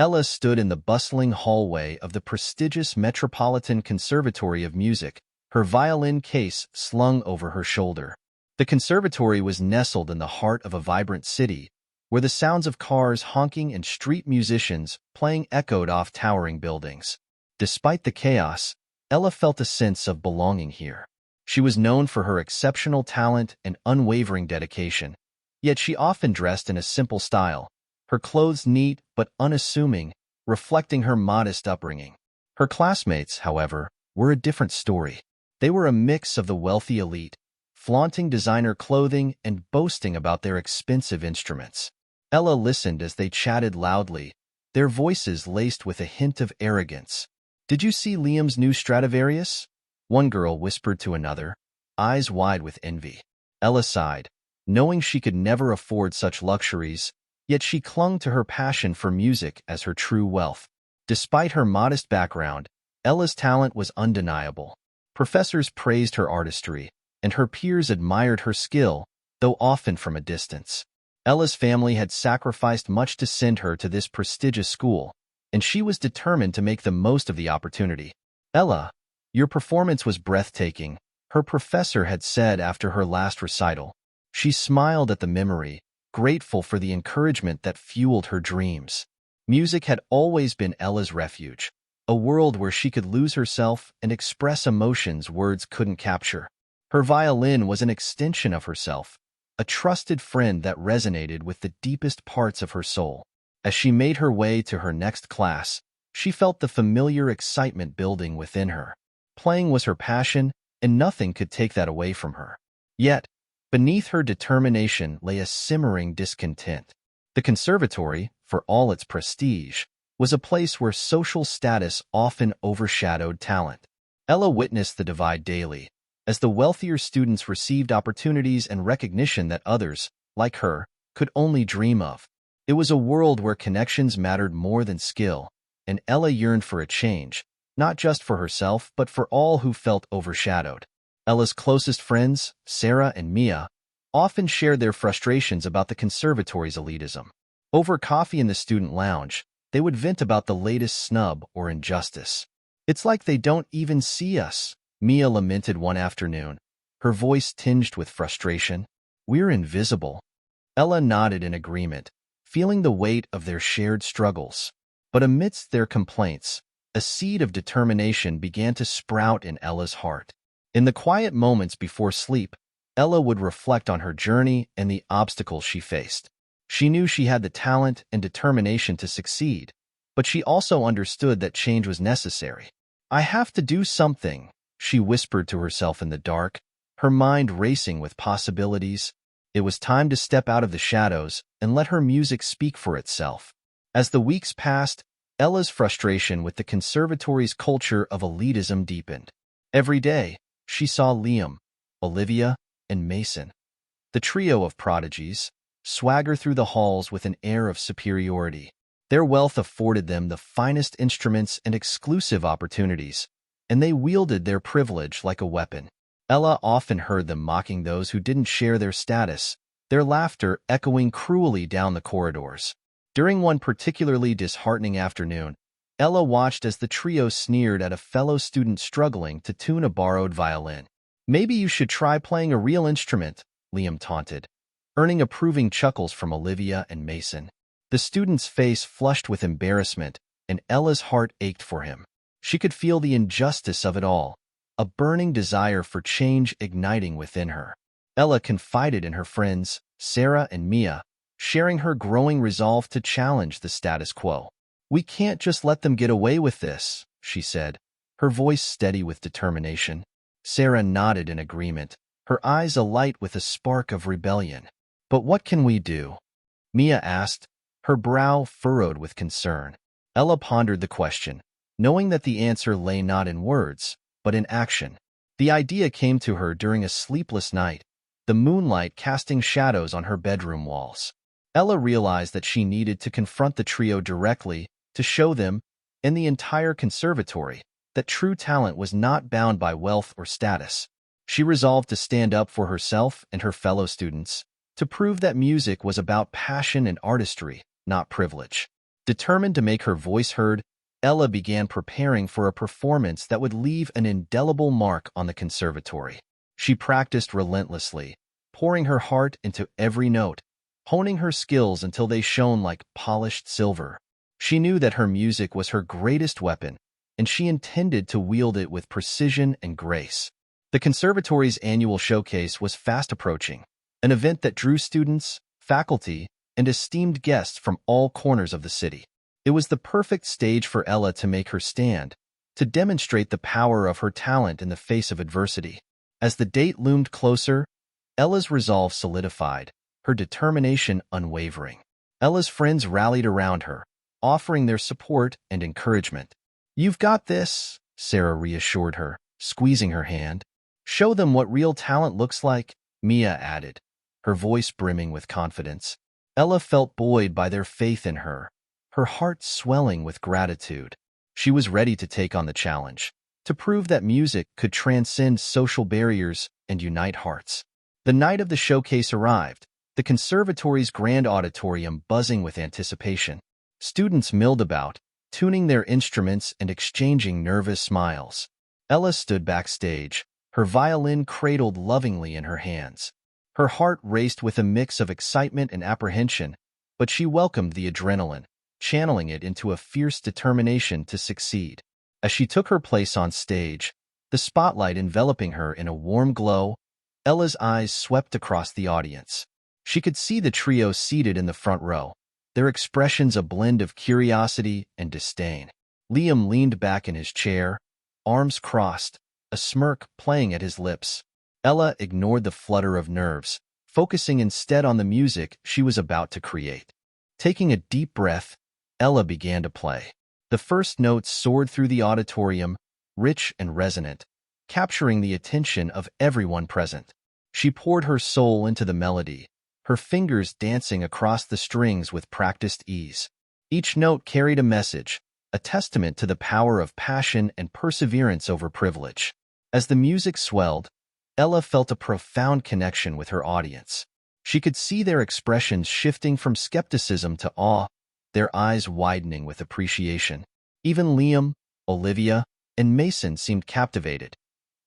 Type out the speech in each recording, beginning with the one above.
Ella stood in the bustling hallway of the prestigious Metropolitan Conservatory of Music, her violin case slung over her shoulder. The conservatory was nestled in the heart of a vibrant city, where the sounds of cars honking and street musicians playing echoed off towering buildings. Despite the chaos, Ella felt a sense of belonging here. She was known for her exceptional talent and unwavering dedication, yet she often dressed in a simple style, her clothes neat but unassuming, reflecting her modest upbringing. Her classmates, however, were a different story. They were a mix of the wealthy elite, flaunting designer clothing and boasting about their expensive instruments. Ella listened as they chatted loudly, their voices laced with a hint of arrogance. "Did you see Liam's new Stradivarius?" one girl whispered to another, eyes wide with envy. Ella sighed, knowing she could never afford such luxuries, yet she clung to her passion for music as her true wealth. Despite her modest background, Ella's talent was undeniable. Professors praised her artistry, and her peers admired her skill, though often from a distance. Ella's family had sacrificed much to send her to this prestigious school, and she was determined to make the most of the opportunity. "Ella, your performance was breathtaking," her professor had said after her last recital. She smiled at the memory, grateful for the encouragement that fueled her dreams. Music had always been Ella's refuge, a world where she could lose herself and express emotions words couldn't capture. Her violin was an extension of herself, a trusted friend that resonated with the deepest parts of her soul. As she made her way to her next class, she felt the familiar excitement building within her. Playing was her passion, and nothing could take that away from her. Yet, beneath her determination lay a simmering discontent. The conservatory, for all its prestige, was a place where social status often overshadowed talent. Ella witnessed the divide daily, as the wealthier students received opportunities and recognition that others, like her, could only dream of. It was a world where connections mattered more than skill, and Ella yearned for a change, not just for herself but for all who felt overshadowed. Ella's closest friends, Sarah and Mia, often shared their frustrations about the conservatory's elitism. Over coffee in the student lounge, they would vent about the latest snub or injustice. "It's like they don't even see us," Mia lamented one afternoon, her voice tinged with frustration. "We're invisible." Ella nodded in agreement, feeling the weight of their shared struggles. But amidst their complaints, a seed of determination began to sprout in Ella's heart. In the quiet moments before sleep, Ella would reflect on her journey and the obstacles she faced. She knew she had the talent and determination to succeed, but she also understood that change was necessary. "I have to do something," she whispered to herself in the dark, her mind racing with possibilities. It was time to step out of the shadows and let her music speak for itself. As the weeks passed, Ella's frustration with the conservatory's culture of elitism deepened. Every day, she saw Liam, Olivia, and Mason, the trio of prodigies, swagger through the halls with an air of superiority. Their wealth afforded them the finest instruments and exclusive opportunities, and they wielded their privilege like a weapon. Ella often heard them mocking those who didn't share their status, their laughter echoing cruelly down the corridors. During one particularly disheartening afternoon, Ella watched as the trio sneered at a fellow student struggling to tune a borrowed violin. "Maybe you should try playing a real instrument," Liam taunted, earning approving chuckles from Olivia and Mason. The student's face flushed with embarrassment, and Ella's heart ached for him. She could feel the injustice of it all, a burning desire for change igniting within her. Ella confided in her friends, Sarah and Mia, sharing her growing resolve to challenge the status quo. "We can't just let them get away with this," she said, her voice steady with determination. Sarah nodded in agreement, her eyes alight with a spark of rebellion. "But what can we do?" Mia asked, her brow furrowed with concern. Ella pondered the question, knowing that the answer lay not in words, but in action. The idea came to her during a sleepless night, the moonlight casting shadows on her bedroom walls. Ella realized that she needed to confront the trio directly, to show them, and the entire conservatory, that true talent was not bound by wealth or status. She resolved to stand up for herself and her fellow students, to prove that music was about passion and artistry, not privilege. Determined to make her voice heard, Ella began preparing for a performance that would leave an indelible mark on the conservatory. She practiced relentlessly, pouring her heart into every note, honing her skills until they shone like polished silver. She knew that her music was her greatest weapon, and she intended to wield it with precision and grace. The conservatory's annual showcase was fast approaching, an event that drew students, faculty, and esteemed guests from all corners of the city. It was the perfect stage for Ella to make her stand, to demonstrate the power of her talent in the face of adversity. As the date loomed closer, Ella's resolve solidified, her determination unwavering. Ella's friends rallied around her, offering their support and encouragement. "You've got this," Sarah reassured her, squeezing her hand. "Show them what real talent looks like," Mia added, her voice brimming with confidence. Ella felt buoyed by their faith in her, her heart swelling with gratitude. She was ready to take on the challenge, to prove that music could transcend social barriers and unite hearts. The night of the showcase arrived, the conservatory's grand auditorium buzzing with anticipation. Students milled about, tuning their instruments and exchanging nervous smiles. Ella stood backstage, her violin cradled lovingly in her hands. Her heart raced with a mix of excitement and apprehension, but she welcomed the adrenaline, channeling it into a fierce determination to succeed. As she took her place on stage, the spotlight enveloping her in a warm glow, Ella's eyes swept across the audience. She could see the trio seated in the front row, their expressions a blend of curiosity and disdain. Liam leaned back in his chair, arms crossed, a smirk playing at his lips. Ella ignored the flutter of nerves, focusing instead on the music she was about to create. Taking a deep breath, Ella began to play. The first notes soared through the auditorium, rich and resonant, capturing the attention of everyone present. She poured her soul into the melody, her fingers dancing across the strings with practiced ease. Each note carried a message, a testament to the power of passion and perseverance over privilege. As the music swelled, Ella felt a profound connection with her audience. She could see their expressions shifting from skepticism to awe, their eyes widening with appreciation. Even Liam, Olivia, and Mason seemed captivated,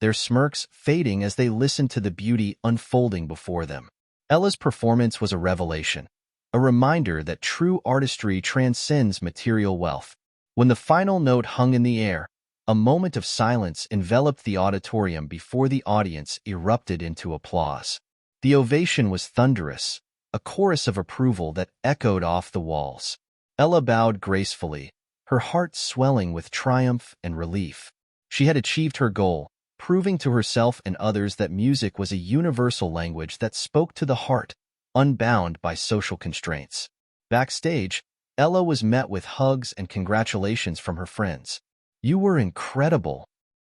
their smirks fading as they listened to the beauty unfolding before them. Ella's performance was a revelation, a reminder that true artistry transcends material wealth. When the final note hung in the air, a moment of silence enveloped the auditorium before the audience erupted into applause. The ovation was thunderous, a chorus of approval that echoed off the walls. Ella bowed gracefully, her heart swelling with triumph and relief. She had achieved her goal, proving to herself and others that music was a universal language that spoke to the heart, unbound by social constraints. Backstage, Ella was met with hugs and congratulations from her friends. "You were incredible,"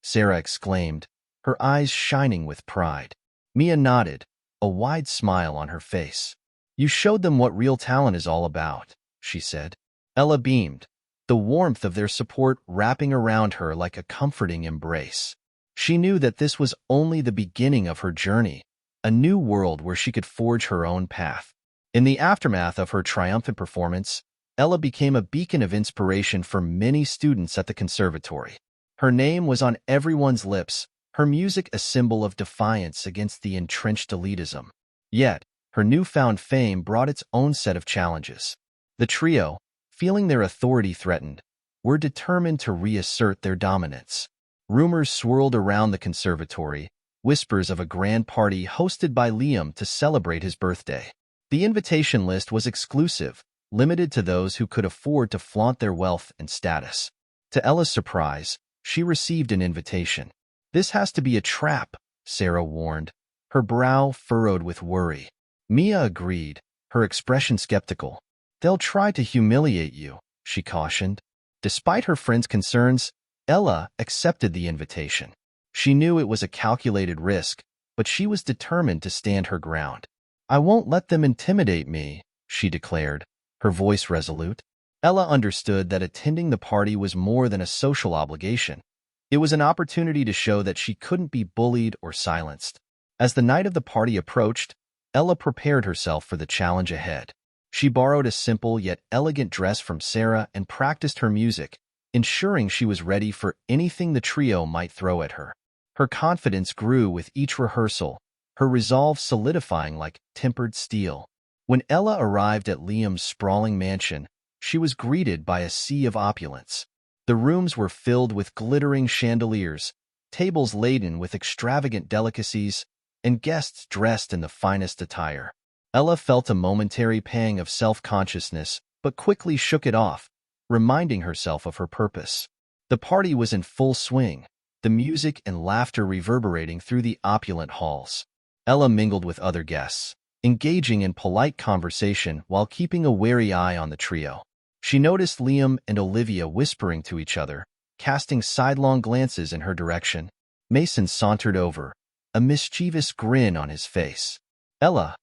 Sarah exclaimed, her eyes shining with pride. Mia nodded, a wide smile on her face. "You showed them what real talent is all about," she said. Ella beamed, the warmth of their support wrapping around her like a comforting embrace. She knew that this was only the beginning of her journey, a new world where she could forge her own path. In the aftermath of her triumphant performance, Ella became a beacon of inspiration for many students at the conservatory. Her name was on everyone's lips, her music a symbol of defiance against the entrenched elitism. Yet, her newfound fame brought its own set of challenges. The trio, feeling their authority threatened, were determined to reassert their dominance. Rumors swirled around the conservatory, whispers of a grand party hosted by Liam to celebrate his birthday. The invitation list was exclusive, limited to those who could afford to flaunt their wealth and status. To Ella's surprise, she received an invitation. "This has to be a trap," Sarah warned, her brow furrowed with worry. Mia agreed, her expression skeptical. "They'll try to humiliate you," she cautioned. Despite her friend's concerns, Ella accepted the invitation. She knew it was a calculated risk, but she was determined to stand her ground. "I won't let them intimidate me," she declared, her voice resolute. Ella understood that attending the party was more than a social obligation. It was an opportunity to show that she couldn't be bullied or silenced. As the night of the party approached, Ella prepared herself for the challenge ahead. She borrowed a simple yet elegant dress from Sarah and practiced her music, ensuring she was ready for anything the trio might throw at her. Her confidence grew with each rehearsal, her resolve solidifying like tempered steel. When Ella arrived at Liam's sprawling mansion, she was greeted by a sea of opulence. The rooms were filled with glittering chandeliers, tables laden with extravagant delicacies, and guests dressed in the finest attire. Ella felt a momentary pang of self-consciousness, but quickly shook it off, reminding herself of her purpose. The party was in full swing, the music and laughter reverberating through the opulent halls. Ella mingled with other guests, engaging in polite conversation while keeping a wary eye on the trio. She noticed Liam and Olivia whispering to each other, casting sidelong glances in her direction. Mason sauntered over, a mischievous grin on his face. "Ella,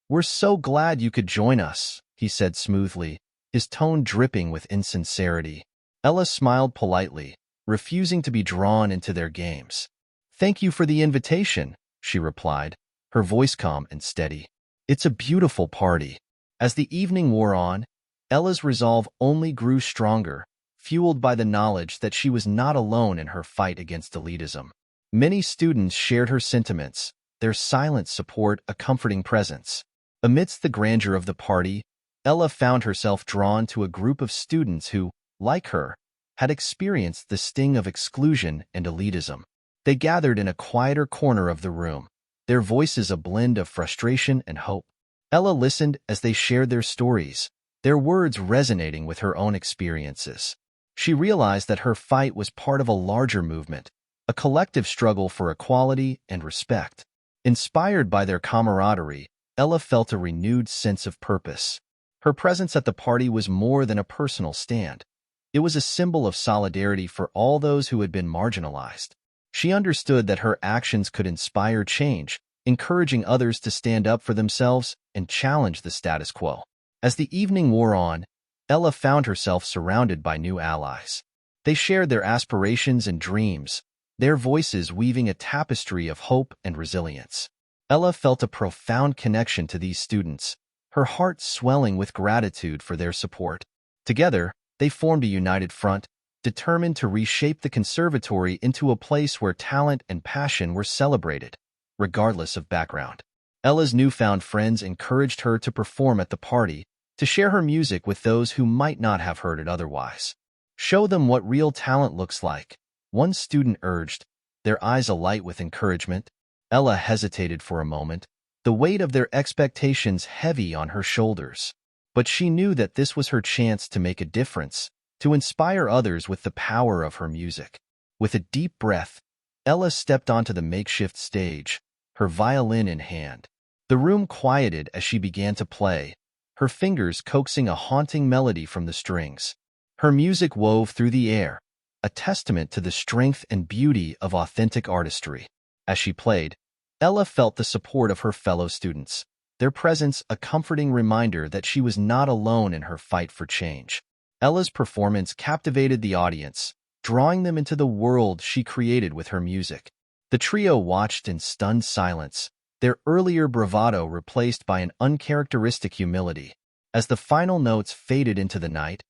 we're so glad you could join us," he said smoothly, his tone dripping with insincerity. Ella smiled politely, refusing to be drawn into their games. "Thank you for the invitation," she replied, her voice calm and steady. "It's a beautiful party." As the evening wore on, Ella's resolve only grew stronger, fueled by the knowledge that she was not alone in her fight against elitism. Many students shared her sentiments, their silent support a comforting presence. Amidst the grandeur of the party, Ella found herself drawn to a group of students who, like her, had experienced the sting of exclusion and elitism. They gathered in a quieter corner of the room, their voices a blend of frustration and hope. Ella listened as they shared their stories, their words resonating with her own experiences. She realized that her fight was part of a larger movement, a collective struggle for equality and respect. Inspired by their camaraderie, Ella felt a renewed sense of purpose. Her presence at the party was more than a personal stand. It was a symbol of solidarity for all those who had been marginalized. She understood that her actions could inspire change, encouraging others to stand up for themselves and challenge the status quo. As the evening wore on, Ella found herself surrounded by new allies. They shared their aspirations and dreams, their voices weaving a tapestry of hope and resilience. Ella felt a profound connection to these students, her heart swelling with gratitude for their support. Together, they formed a united front, determined to reshape the conservatory into a place where talent and passion were celebrated, regardless of background. Ella's newfound friends encouraged her to perform at the party, to share her music with those who might not have heard it otherwise. "Show them what real talent looks like," one student urged, their eyes alight with encouragement. Ella hesitated for a moment, the weight of their expectations heavy on her shoulders. But she knew that this was her chance to make a difference, to inspire others with the power of her music. With a deep breath, Ella stepped onto the makeshift stage, her violin in hand. The room quieted as she began to play, her fingers coaxing a haunting melody from the strings. Her music wove through the air, a testament to the strength and beauty of authentic artistry. As she played, Ella felt the support of her fellow students, their presence a comforting reminder that she was not alone in her fight for change. Ella's performance captivated the audience, drawing them into the world she created with her music. The trio watched in stunned silence, their earlier bravado replaced by an uncharacteristic humility. As the final notes faded into the night,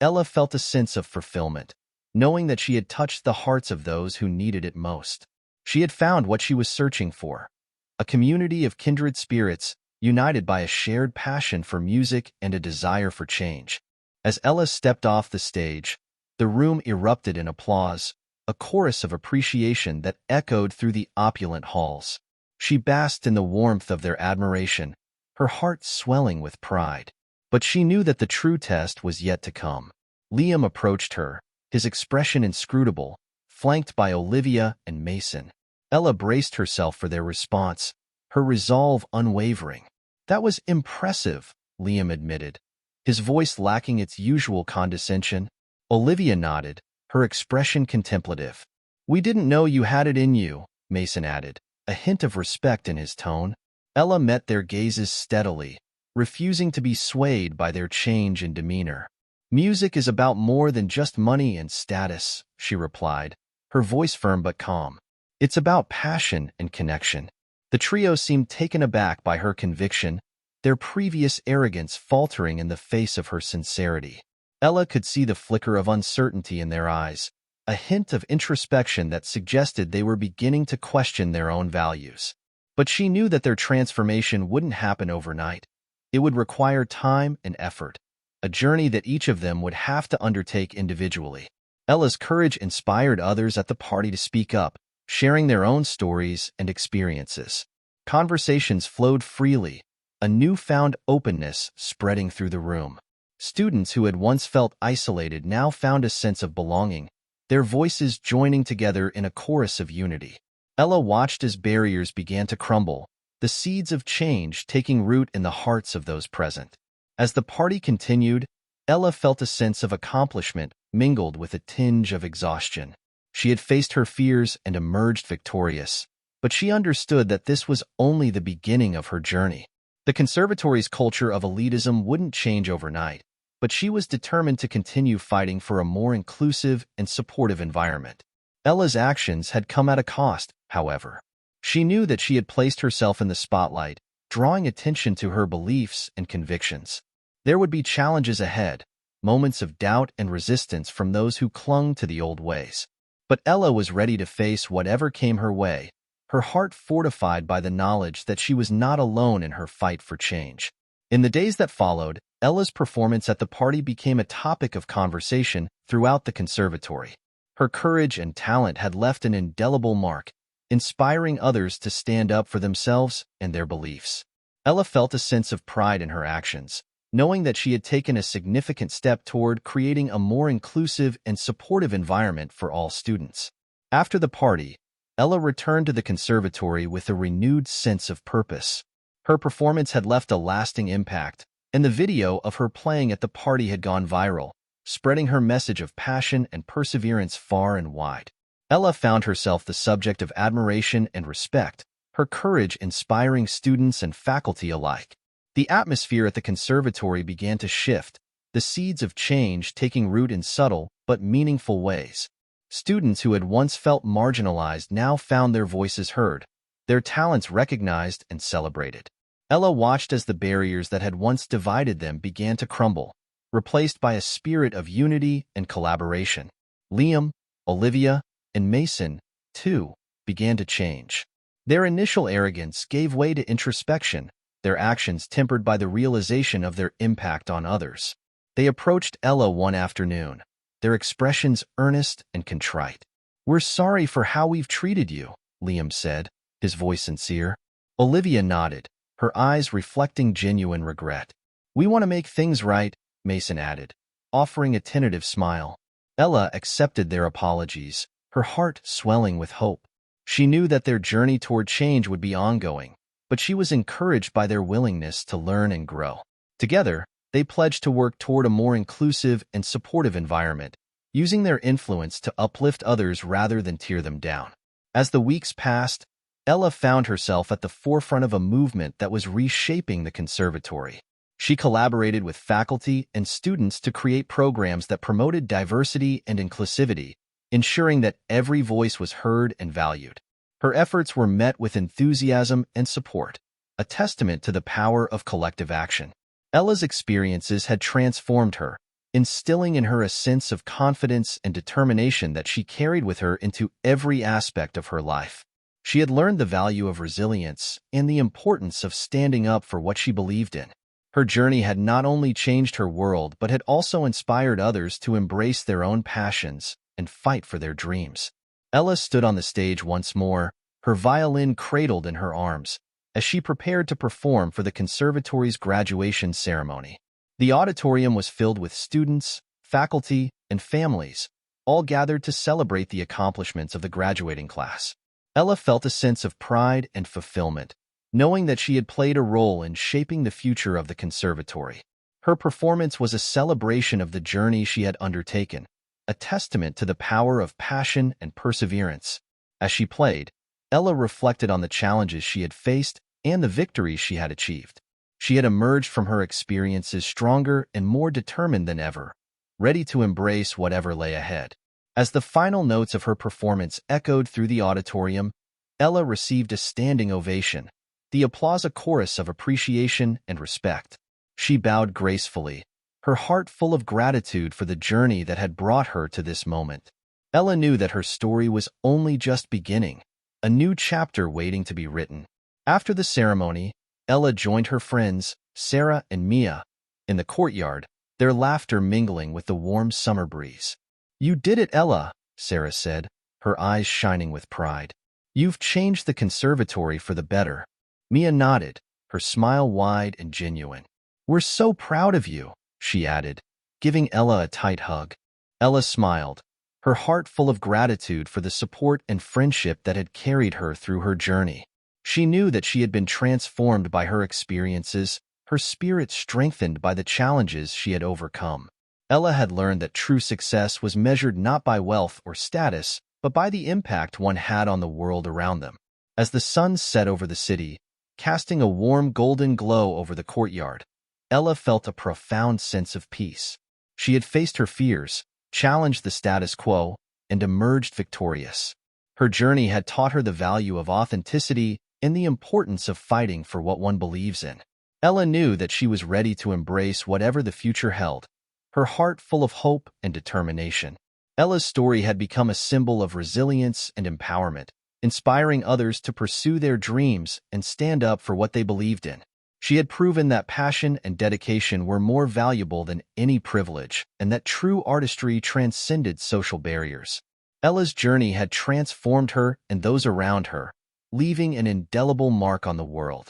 Ella felt a sense of fulfillment, knowing that she had touched the hearts of those who needed it most. She had found what she was searching for, a community of kindred spirits, united by a shared passion for music and a desire for change. As Ella stepped off the stage, the room erupted in applause, a chorus of appreciation that echoed through the opulent halls. She basked in the warmth of their admiration, her heart swelling with pride. But she knew that the true test was yet to come. Liam approached her, his expression inscrutable, flanked by Olivia and Mason. Ella braced herself for their response, her resolve unwavering. "That was impressive," Liam admitted, his voice lacking its usual condescension. Olivia nodded, her expression contemplative. "We didn't know you had it in you," Mason added, a hint of respect in his tone. Ella met their gazes steadily, refusing to be swayed by their change in demeanor. "Music is about more than just money and status," she replied, her voice firm but calm. "It's about passion and connection." The trio seemed taken aback by her conviction, their previous arrogance faltering in the face of her sincerity. Ella could see the flicker of uncertainty in their eyes, a hint of introspection that suggested they were beginning to question their own values. But she knew that their transformation wouldn't happen overnight. It would require time and effort, a journey that each of them would have to undertake individually. Ella's courage inspired others at the party to speak up, sharing their own stories and experiences. Conversations flowed freely, a newfound openness spreading through the room. Students who had once felt isolated now found a sense of belonging, their voices joining together in a chorus of unity. Ella watched as barriers began to crumble, the seeds of change taking root in the hearts of those present. As the party continued, Ella felt a sense of accomplishment mingled with a tinge of exhaustion. She had faced her fears and emerged victorious, but she understood that this was only the beginning of her journey. The conservatory's culture of elitism wouldn't change overnight, but she was determined to continue fighting for a more inclusive and supportive environment. Ella's actions had come at a cost, however. She knew that she had placed herself in the spotlight, drawing attention to her beliefs and convictions. There would be challenges ahead, moments of doubt and resistance from those who clung to the old ways. But Ella was ready to face whatever came her way, her heart fortified by the knowledge that she was not alone in her fight for change. In the days that followed, Ella's performance at the party became a topic of conversation throughout the conservatory. Her courage and talent had left an indelible mark, inspiring others to stand up for themselves and their beliefs. Ella felt a sense of pride in her actions, knowing that she had taken a significant step toward creating a more inclusive and supportive environment for all students. After the party, Ella returned to the conservatory with a renewed sense of purpose. Her performance had left a lasting impact, and the video of her playing at the party had gone viral, spreading her message of passion and perseverance far and wide. Ella found herself the subject of admiration and respect, her courage inspiring students and faculty alike. The atmosphere at the conservatory began to shift, the seeds of change taking root in subtle but meaningful ways. Students who had once felt marginalized now found their voices heard, their talents recognized and celebrated. Ella watched as the barriers that had once divided them began to crumble, replaced by a spirit of unity and collaboration. Liam, Olivia, and Mason, too, began to change. Their initial arrogance gave way to introspection, their actions tempered by the realization of their impact on others. They approached Ella one afternoon, their expressions earnest and contrite. "We're sorry for how we've treated you," Liam said, his voice sincere. Olivia nodded, her eyes reflecting genuine regret. "We want to make things right," Mason added, offering a tentative smile. Ella accepted their apologies, her heart swelling with hope. She knew that their journey toward change would be ongoing, but she was encouraged by their willingness to learn and grow. Together, they pledged to work toward a more inclusive and supportive environment, using their influence to uplift others rather than tear them down. As the weeks passed, Ella found herself at the forefront of a movement that was reshaping the conservatory. She collaborated with faculty and students to create programs that promoted diversity and inclusivity, ensuring that every voice was heard and valued. Her efforts were met with enthusiasm and support, a testament to the power of collective action. Ella's experiences had transformed her, instilling in her a sense of confidence and determination that she carried with her into every aspect of her life. She had learned the value of resilience and the importance of standing up for what she believed in. Her journey had not only changed her world but had also inspired others to embrace their own passions and fight for their dreams. Ella stood on the stage once more, her violin cradled in her arms, as she prepared to perform for the conservatory's graduation ceremony. The auditorium was filled with students, faculty, and families, all gathered to celebrate the accomplishments of the graduating class. Ella felt a sense of pride and fulfillment, knowing that she had played a role in shaping the future of the conservatory. Her performance was a celebration of the journey she had undertaken, a testament to the power of passion and perseverance. As she played, Ella reflected on the challenges she had faced and the victories she had achieved. She had emerged from her experiences stronger and more determined than ever, ready to embrace whatever lay ahead. As the final notes of her performance echoed through the auditorium, Ella received a standing ovation, the applause a chorus of appreciation and respect. She bowed gracefully, her heart full of gratitude for the journey that had brought her to this moment. Ella knew that her story was only just beginning, a new chapter waiting to be written. After the ceremony, Ella joined her friends, Sarah and Mia, in the courtyard, their laughter mingling with the warm summer breeze. "You did it, Ella," Sarah said, her eyes shining with pride. "You've changed the conservatory for the better." Mia nodded, her smile wide and genuine. "We're so proud of you," she added, giving Ella a tight hug. Ella smiled, her heart full of gratitude for the support and friendship that had carried her through her journey. She knew that she had been transformed by her experiences, her spirit strengthened by the challenges she had overcome. Ella had learned that true success was measured not by wealth or status, but by the impact one had on the world around them. As the sun set over the city, casting a warm golden glow over the courtyard, Ella felt a profound sense of peace. She had faced her fears, challenged the status quo, and emerged victorious. Her journey had taught her the value of authenticity and the importance of fighting for what one believes in. Ella knew that she was ready to embrace whatever the future held, her heart full of hope and determination. Ella's story had become a symbol of resilience and empowerment, inspiring others to pursue their dreams and stand up for what they believed in. She had proven that passion and dedication were more valuable than any privilege, and that true artistry transcended social barriers. Ella's journey had transformed her and those around her, leaving an indelible mark on the world.